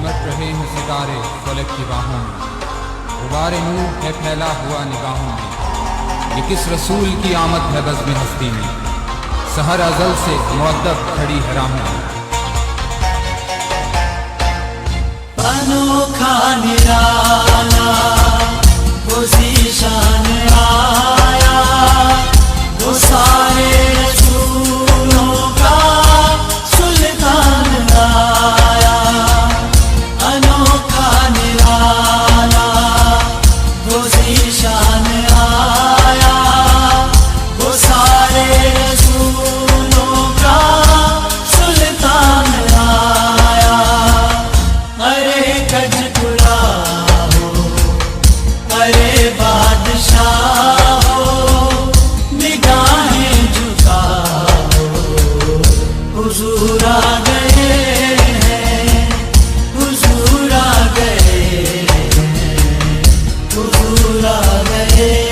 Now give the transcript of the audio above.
सिमट रहे हैं सितारे फलक की बाहों में, गुबारे नूर है फैला हुआ निगाहों में। ये किस रसूल की आमद है बज़्म हस्ती में, सहर अज़ल से मुअद्दब खड़ी है राहों में। अनोखा निराला वो ज़ीशान आया, वो सारे रसूलों का सुल्तान आया। अनोखा निराला वो ज़ीशान आया, वो सारे रसूलों का सुल्तान आया। अरे कजकुला हो, अरे बादशाह हो, निगाहें झुकाओ, हुजूर आ गए हैं, हुजूर आ गए हैं, हुजूर आ गए।